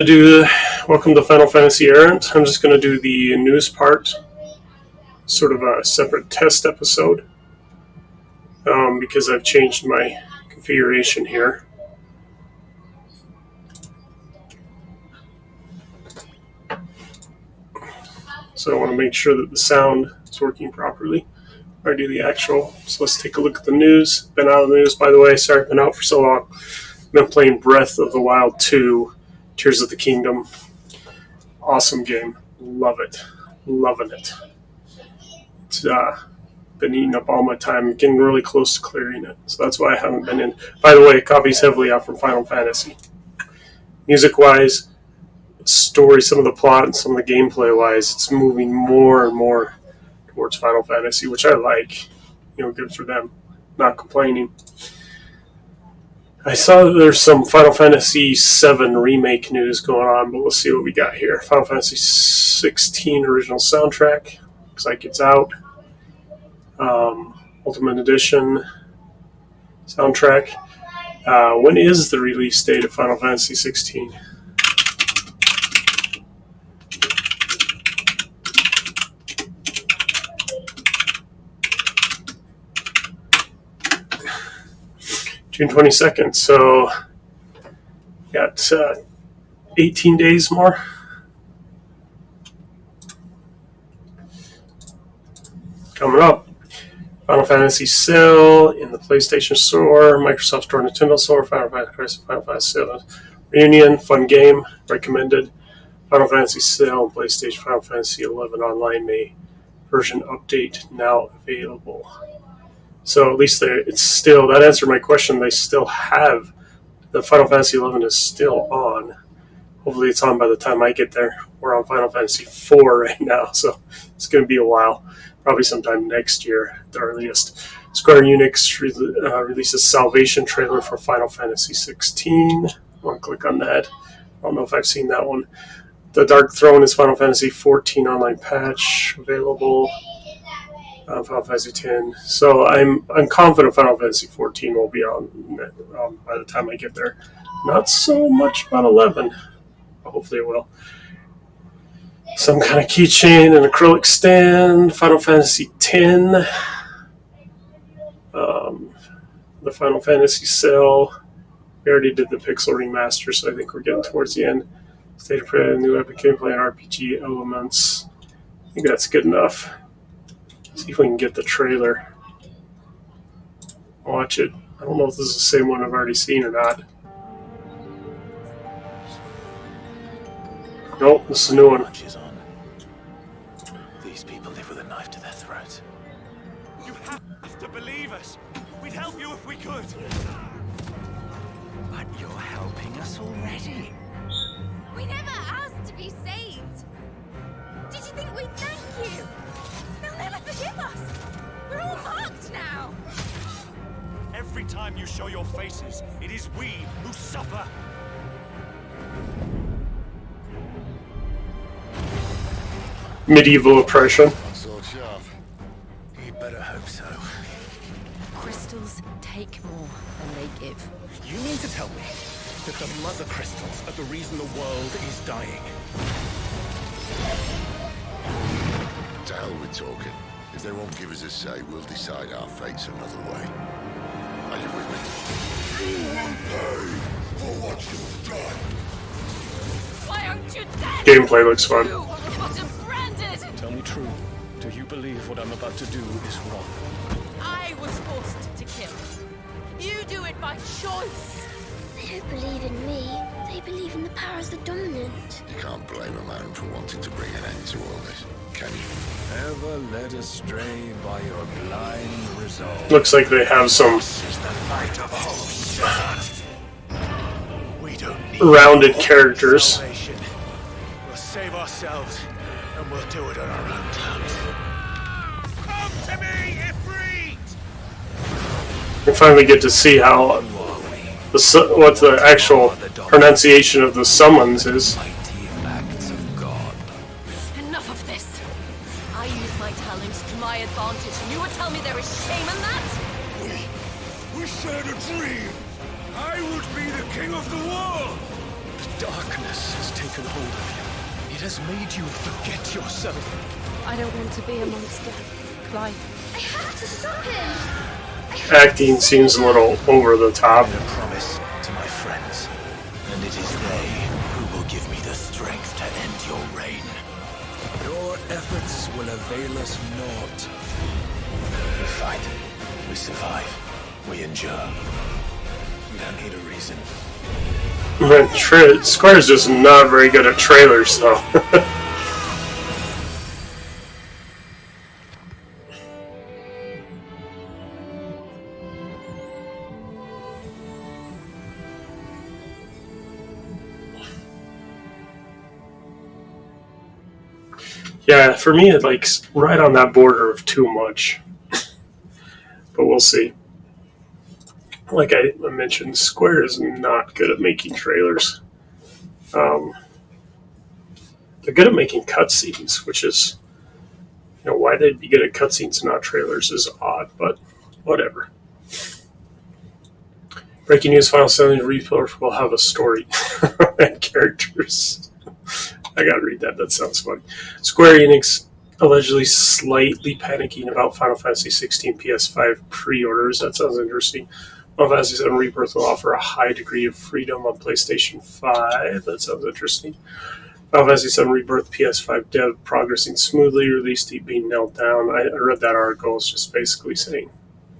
Welcome to Final Fantasy Errant. I'm just going to do the news part, sort of a separate test episode, because I've changed my configuration here. So I want to make sure that the sound is working properly. I do the actual. So let's take a look at the news. Been out of the news, by the way. Sorry, I've been out for so long. I've been playing Breath of the Wild 2, Tears of the Kingdom. Awesome game. Love it. Loving it. It's been eating up all my time. Getting really close to clearing it. So that's why I haven't been in. By the way, it copies heavily out from Final Fantasy. Music-wise, story, some of the plot, and some of the gameplay-wise, it's moving more and more towards Final Fantasy, which I like. Good for them. Not complaining. I saw that there's some Final Fantasy VII remake news going on, but we'll see what we got here. Final Fantasy XVI original soundtrack. Looks like it's out. Ultimate Edition soundtrack. When is the release date of Final Fantasy XVI? June 22nd, so got 18 days more. Coming up, Final Fantasy sale in the PlayStation Store, Microsoft Store, Nintendo Store, Final Fantasy VII Reunion, fun game, recommended. Final Fantasy sale on PlayStation, Final Fantasy XI Online May version update now available. So at least it's still, that answered my question, they still have, the Final Fantasy XI is still on. Hopefully it's on by the time I get there. We're on Final Fantasy IV right now, so it's going to be a while. Probably sometime next year at the earliest. Square Enix releases Salvation trailer for Final Fantasy XVI. I want to click on that. I don't know if I've seen that one. The Dark Throne is Final Fantasy XIV online patch available. Final Fantasy X. So I'm confident Final Fantasy XIV will be on by the time I get there. Not so much about 11, but hopefully it will. Some kind of keychain, an acrylic stand, Final Fantasy X. The Final Fantasy sale. We already did the Pixel remaster, so I think we're getting towards the end. State of Play, new epic gameplay and RPG elements. I think that's good enough. See if we can get the trailer. Watch it. I don't know if this is the same one I've already seen or not. Nope, this is a new one. These people live with a knife to their throat. You have to believe us. We'd help you if we could. But you're helping us already. We never asked to be saved. Did you think we'd thank you? They'll never forgive us. We're all marked now. Every time you show your faces, it is we who suffer. Medieval oppression. You better hope so. Crystals take more than they give. You mean to tell me that the mother crystals are the reason the world is dying? To hell with talking. If they won't give us a say, we'll decide our fates another way. Are you with me? You will pay for what you've done. Why aren't you dead? Gameplay looks fun. You got branded. Tell me true. Do you believe what I'm about to do is wrong? I was forced to kill. You do it by choice. They don't believe in me. They believe in the powers of the dominant. You can't blame a man for wanting to bring an end to all this, can you? Ever led astray by your blind resolve. Looks like they have some We don't need rounded characters. salvation. We'll save ourselves, and we'll do it on our own terms. Come to me, Ifrit! We finally get to see how what the actual pronunciation of the summons is. Enough of this. I use my talents to my advantage, and you would tell me there is shame in that? We shared a dream. I would be the king of the world. Darkness has taken hold of you. It has made you forget yourself. I don't want to be a monster. Clive. I have to stop him! Acting seems a little over the top. I made a promise to my friends, and it is they who will give me the strength to end your reign. Your efforts will avail us naught. We fight. We survive. We endure. We don't need a reason. Square's just not very good at trailers, though. Yeah, for me, it's like right on that border of too much. But we'll see. Like I mentioned, Square is not good at making trailers. They're good at making cutscenes, which is, why they'd be good at cutscenes and not trailers is odd, but whatever. Breaking news: Final Fantasy Rebirth will have a story and characters. I gotta read that. That sounds funny. Square Enix allegedly slightly panicking about Final Fantasy XVI PS5 pre-orders. That sounds interesting. Final Fantasy VII Rebirth will offer a high degree of freedom on PlayStation 5. That sounds interesting. Final Fantasy VII Rebirth PS5 dev progressing smoothly. Release date being nailed down. I read that article. It's just basically saying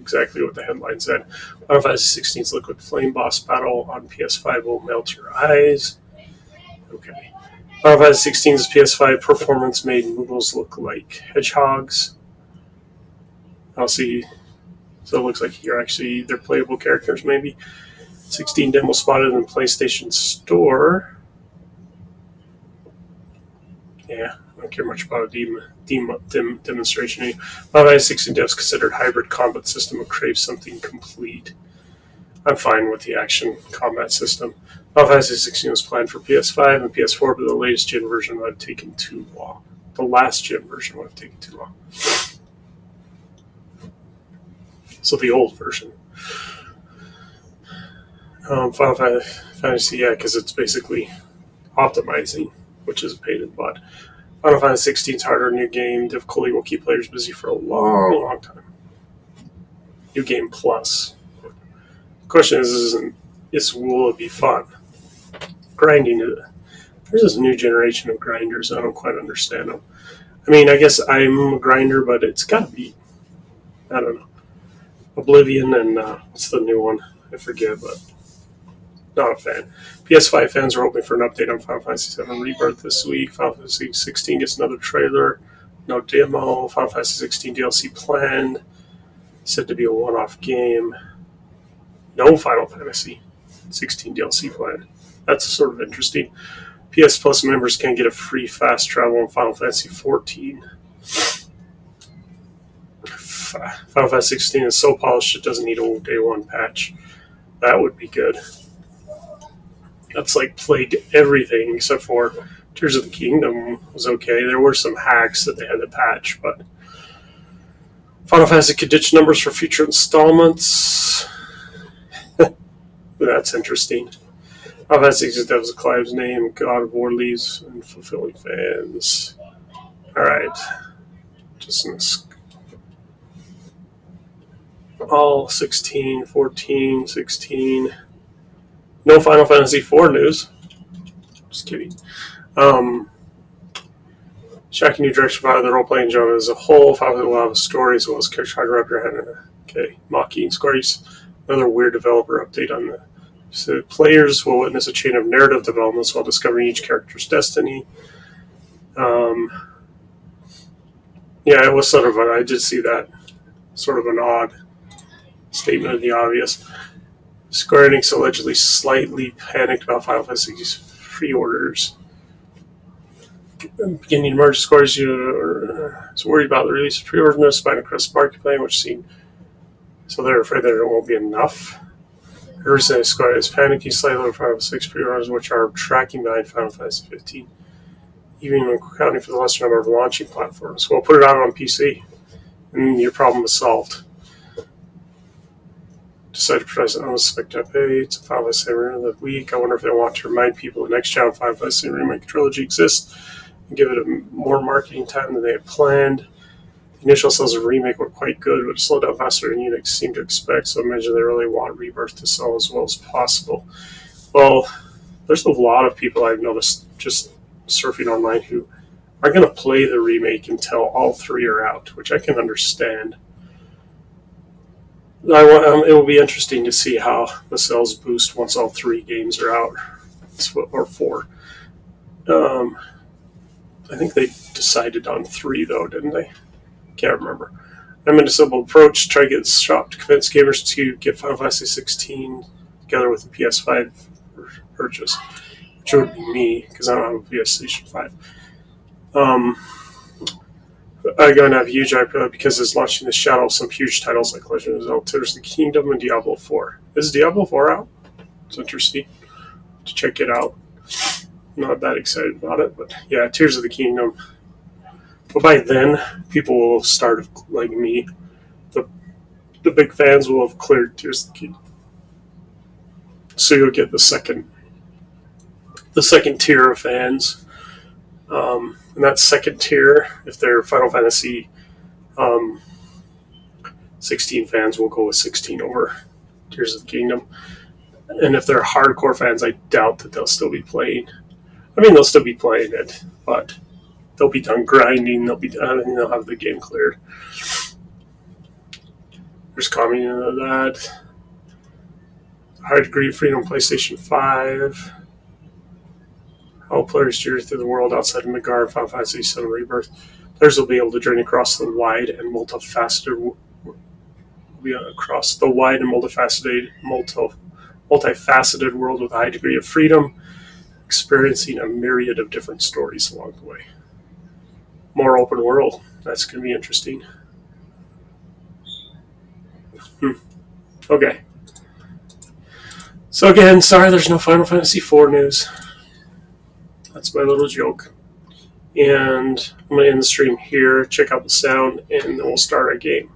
exactly what the headline said. Final Fantasy XVI's Liquid Flame boss battle on PS5 will melt your eyes. Okay. Final Fantasy XVI's PS5 performance made Moogles look like hedgehogs. I'll see. So it looks like they're playable characters, maybe. 16 demo spotted in the PlayStation Store. Yeah, I don't care much about a demonstration. Final Fantasy 16 devs considered hybrid combat system would crave something complete. I'm fine with the action combat system. Final Fantasy 16 was planned for PS5 and PS4, but the latest gen version would have taken too long. The last gen version would have taken too long. So the old version. Final Fantasy, yeah, because it's basically optimizing, which is a pain in the butt. Final Fantasy 16's harder new game difficulty will keep players busy for a long, long time. New game plus. The question will it be fun? Grinding, there's this new generation of grinders. I don't quite understand them. I mean, I guess I'm a grinder, but it's got to be, I don't know. Oblivion and what's the new one? I forget, but not a fan. PS5 fans are hoping for an update on Final Fantasy VII Rebirth this week. Final Fantasy 16 gets another trailer, no demo. Final Fantasy 16 DLC planned, said to be a one-off game. No Final Fantasy 16 DLC planned. That's sort of interesting. PS Plus members can get a free fast travel in Final Fantasy 14. Final Fantasy 16 is so polished it doesn't need a day one patch. That would be good. That's like plagued everything except for Tears of the Kingdom was okay. There were some hacks that they had to patch, but Final Fantasy could ditch numbers for future installments. That's interesting. Final Fantasy 16 devs Clive's name, God of War leaves, and fulfilling fans. Alright. Just in this. All 16, 14, 16. No Final Fantasy 4 news. Just kidding. Shocking new direction for the role-playing genre as a whole. Final Fantasy will have a story as well as character hard wrap your head. Okay, Maki Square's another weird developer update on the. So players will witness a chain of narrative developments while discovering each character's destiny. Yeah, it was sort of. I did see that. Sort of an odd statement of the obvious. Square Enix allegedly slightly panicked about Final Fantasy's pre-orders. Beginning to merge, Square is worried about the release of pre-orders despite across the marketplace, which seemed so they're afraid that it won't be enough. Recently, Square is panicking slightly over Final Fantasy 6 pre-orders, which are tracking behind Final Fantasy 15, even when accounting for the lesser number of launching platforms. Well, put it out on PC, and your problem is solved. decided to price it on the Spectre pay. It's a Final Fantasy of the week. I wonder if they want to remind people the next Final Fantasy Remake trilogy exists and give it a more marketing time than they had planned. The initial sales of Remake were quite good, but slowed down faster than Unix seemed to expect, so I imagine they really want Rebirth to sell as well as possible. Well, there's a lot of people I've noticed just surfing online who aren't going to play the Remake until all three are out, which I can understand. It will be interesting to see how the sales boost once all three games are out, or four. I think they decided on three, though, didn't they? Can't remember. I'm in a simple approach, try to get shop to convince gamers to get Final Fantasy 16 together with the PS5 purchase, which would be me, because I don't have a PlayStation 5. I'm going to have a huge hype because it's launching the shadow of some huge titles like Legend of Zelda, Tears of the Kingdom, and Diablo 4. Is Diablo 4 out? It's interesting to check it out. Not that excited about it, but yeah, Tears of the Kingdom. But by then, people will start, like me, the big fans will have cleared Tears of the Kingdom. So you'll get the second tier of fans. And that second tier, if they're Final Fantasy 16 fans, will go with 16 over Tears of the Kingdom. And if they're hardcore fans, I doubt that they'll still be playing. I mean, they'll still be playing it, but they'll be done grinding. They'll have the game cleared. There's commenting on that. High degree of freedom, PlayStation 5. All players journey through the world outside of Midgar, Final Fantasy VII Rebirth. Players will be able to journey across the wide and multifaceted world with a high degree of freedom, experiencing a myriad of different stories along the way. More open world. That's going to be interesting. Okay. So again, sorry there's no Final Fantasy IV news. That's my little joke. And I'm going to end the stream here, check out the sound, and then we'll start our game.